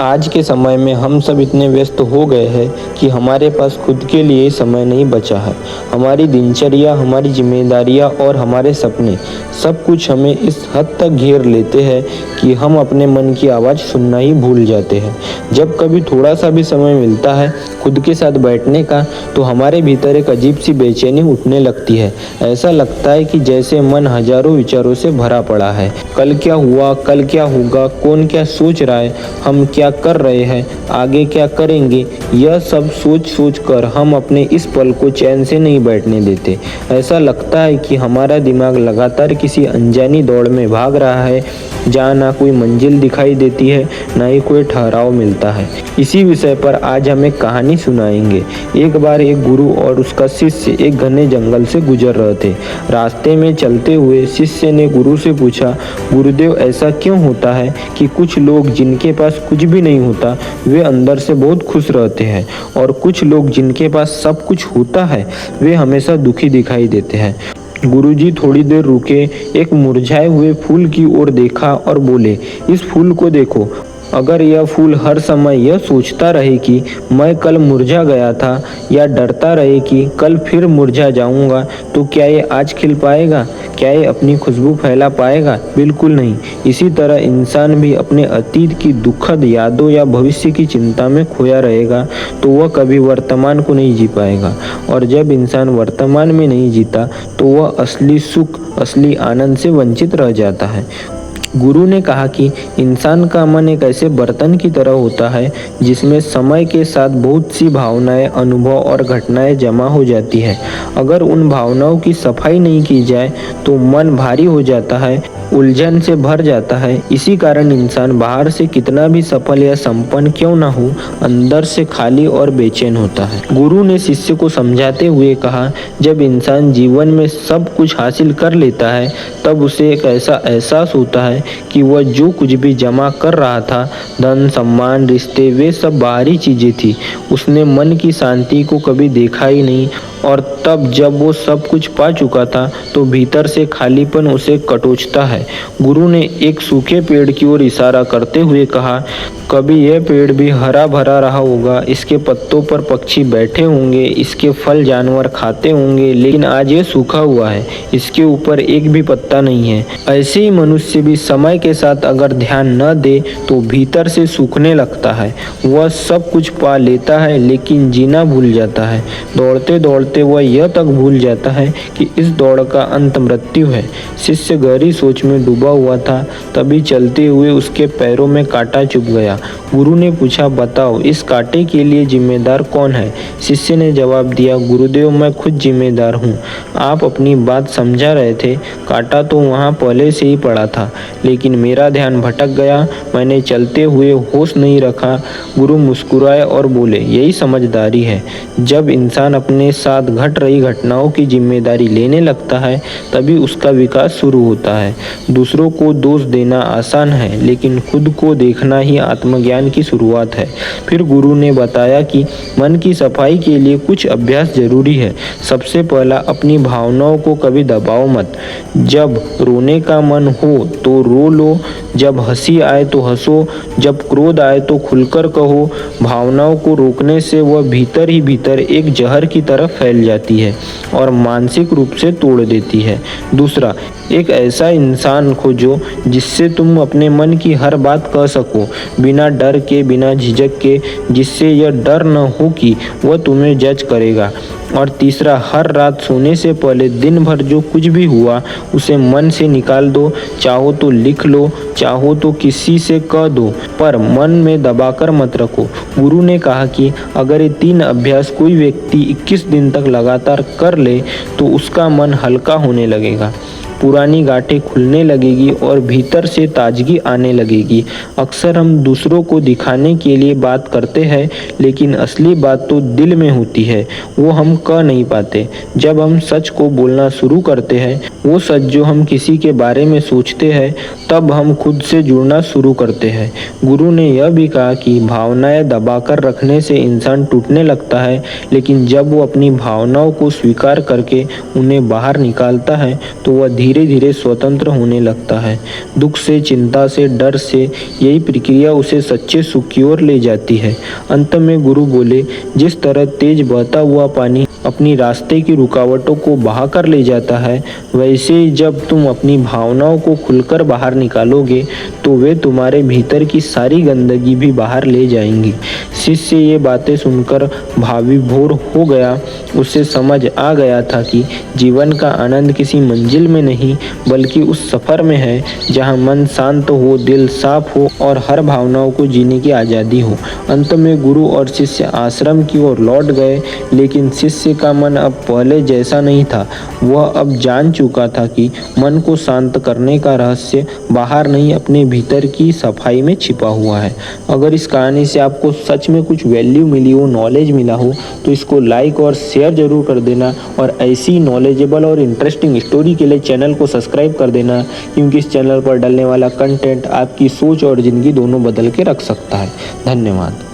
आज के समय में हम सब इतने व्यस्त हो गए हैं कि हमारे पास खुद के लिए समय नहीं बचा है। हमारी दिनचर्या, हमारी जिम्मेदारियां और हमारे सपने सब कुछ हमें इस हद तक घेर लेते हैं कि हम अपने मन की आवाज़ सुनना ही भूल जाते हैं। जब कभी थोड़ा सा भी समय मिलता है खुद के साथ बैठने का, तो हमारे भीतर एक अजीब सी बेचैनी उठने लगती है। ऐसा लगता है कि जैसे मन हजारों विचारों से भरा पड़ा है। कल क्या हुआ, कल क्या होगा, कौन क्या सोच रहा है, हम क्या कर रहे हैं, आगे क्या करेंगे, यह सब सोच सोच कर हम अपने इस पल को चैन से नहीं बैठने देते। ऐसा लगता है कि हमारा दिमाग लगातार किसी अनजानी दौड़ में भाग रहा है, जहाँ ना कोई मंजिल दिखाई देती है, ना ही कोई ठहराव मिलता है। इसी विषय पर आज हम एक कहानी सुनाएंगे। एक बार एक गुरु और उसका शिष्य एक घने जंगल से गुजर रहे थे। रास्ते में चलते हुए शिष्य ने गुरु से पूछा, गुरुदेव, ऐसा क्यों होता है कि कुछ लोग जिनके पास कुछ भी नहीं होता वे अंदर से बहुत खुश रहते हैं, और कुछ लोग जिनके पास सब कुछ होता है वे हमेशा दुखी दिखाई देते हैं। गुरुजी थोड़ी देर रुके, एक मुरझाए हुए फूल की ओर देखा और बोले, इस फूल को देखो। अगर यह फूल हर समय यह सोचता रहे कि मैं कल मुरझा गया था, या डरता रहे कि कल फिर मुरझा जाऊंगा, तो क्या ये आज खिल पाएगा? क्या ये अपनी खुशबू फैला पाएगा? बिल्कुल नहीं। इसी तरह इंसान भी अपने अतीत की दुखद यादों या भविष्य की चिंता में खोया रहेगा तो वह कभी वर्तमान को नहीं जी पाएगा। और जब इंसान वर्तमान में नहीं जीता तो वह असली सुख, असली आनंद से वंचित रह जाता है। गुरु ने कहा कि इंसान का मन एक ऐसे बर्तन की तरह होता है जिसमें समय के साथ बहुत सी भावनाएं, अनुभव और घटनाएं जमा हो जाती है। अगर उन भावनाओं की सफाई नहीं की जाए तो मन भारी हो जाता है, उलझन से भर जाता है। इसी कारण इंसान बाहर से कितना भी सफल या संपन्न क्यों ना हो, अंदर से खाली और बेचैन होता है। गुरु ने शिष्य को समझाते हुए कहा, जब इंसान जीवन में सब कुछ हासिल कर लेता है तब उसे एक ऐसा एहसास होता है कि वह जो कुछ भी जमा कर रहा था, धन, सम्मान, रिश्ते, वे सब बाहरी चीजें थी। उसने मन की शांति को कभी देखा ही नहीं। और तब जब वो सब कुछ पा चुका था तो भीतर से खालीपन उसे कटोचता है। गुरु ने एक सूखे पेड़ की ओर इशारा करते हुए कहा, कभी यह पेड़ भी हरा भरा रहा होगा, इसके पत्तों पर पक्षी बैठे होंगे, इसके फल जानवर खाते होंगे, लेकिन आज ये सूखा हुआ है, इसके ऊपर एक भी पत्ता नहीं है। ऐसे ही मनुष्य भी समय के साथ अगर ध्यान न दे तो भीतर से सूखने लगता है। वह सब कुछ पा लेता है लेकिन जीना भूल जाता है। दौड़ते दौड़ते वह यह तक भूल जाता है कि इस दौड़ का अंत मृत्यु है। शिष्य गहरी सोच में डूबा हुआ था, तभी चलते हुए उसके पैरों में कांटा चुभ गया। गुरु ने पूछा, बताओ इस कांटे के लिए जिम्मेदार कौन है? शिष्य ने जवाब दिया, गुरुदेव, मैं खुद जिम्मेदार हूँ। आप अपनी बात समझा रहे थे, कांटा तो वहाँ पहले से ही पड़ा था, लेकिन मेरा ध्यान भटक गया, मैंने चलते हुए होश नहीं रखा। गुरु मुस्कुराए और बोले, यही समझदारी है। जब इंसान अपने साथ घट रही घटनाओं की जिम्मेदारी लेने लगता है तभी उसका विकास शुरू होता है। दूसरों को दोष देना आसान है, लेकिन खुद को देखना ही आत्मज्ञान की शुरुआत है। फिर गुरु ने बताया कि मन की सफाई के लिए कुछ अभ्यास जरूरी है। सबसे पहला, अपनी भावनाओं को कभी दबाओ मत। जब रोने का मन हो तो रो लो, जब हंसी आए तो हंसो, जब क्रोध आए तो खुलकर कहो। भावनाओं को रोकने से वह भीतर ही भीतर एक जहर की तरह फैल जाती है और मानसिक रूप से तोड़ देती है। दूसरा, एक ऐसा इंसान खोजो जिससे तुम अपने मन की हर बात कह सको, बिना डर के, बिना झिझक के, जिससे यह डर न हो कि वह तुम्हें जज करेगा। और तीसरा, हर रात सोने से पहले दिन भर जो कुछ भी हुआ उसे मन से निकाल दो। चाहो तो लिख लो, चाहो तो किसी से कह दो, पर मन में दबाकर मत रखो। गुरु ने कहा कि अगर ये 3 अभ्यास कोई व्यक्ति 21 दिन तक लगातार कर ले तो उसका मन हल्का होने लगेगा, पुरानी गांठें खुलने लगेगी और भीतर से ताजगी आने लगेगी। अक्सर हम दूसरों को दिखाने के लिए बात करते हैं, लेकिन असली बात तो दिल में होती है, वो हम कह नहीं पाते। जब हम सच को बोलना शुरू करते हैं, वो सच जो हम किसी के बारे में सोचते हैं, तब हम खुद से जुड़ना शुरू करते हैं। गुरु ने यह भी कहा कि भावनाएं दबाकर रखने से इंसान टूटने लगता है, लेकिन जब वो अपनी भावनाओं को स्वीकार करके उन्हें बाहर निकालता है तो वह धीरे धीरे धीरे स्वतंत्र होने लगता है। दुख से, चिंता से, डर से यही प्रक्रिया उसे सच्चे सुख की ओर ले जाती है। अंत में गुरु बोले, जिस तरह तेज बहता हुआ पानी अपनी रास्ते की रुकावटों को बहा कर ले जाता है, वैसे ही जब तुम अपनी भावनाओं को खुलकर बाहर निकालोगे तो वे तुम्हारे भीतर की सारी गंदगी भी बाहर ले जाएंगी। शिष्य ये बातें सुनकर भावविभोर हो गया। उसे समझ आ गया था कि जीवन का आनंद किसी मंजिल में नहीं बल्कि उस सफ़र में है जहाँ मन शांत हो, दिल साफ हो और हर भावनाओं को जीने की आज़ादी हो। अंत में गुरु और शिष्य आश्रम की ओर लौट गए, लेकिन शिष्य का मन अब पहले जैसा नहीं था। वह अब जान चुका था कि मन को शांत करने का रहस्य बाहर नहीं, अपने भीतर की सफाई में छिपा हुआ है। अगर इस कहानी से आपको सच में कुछ वैल्यू मिली हो, नॉलेज मिला हो, तो इसको लाइक और शेयर जरूर कर देना और ऐसी नॉलेजेबल और इंटरेस्टिंग स्टोरी के लिए चैनल को सब्सक्राइब कर देना, क्योंकि इस चैनल पर डलने वाला कंटेंट आपकी सोच और ज़िंदगी दोनों बदल के रख सकता है। धन्यवाद।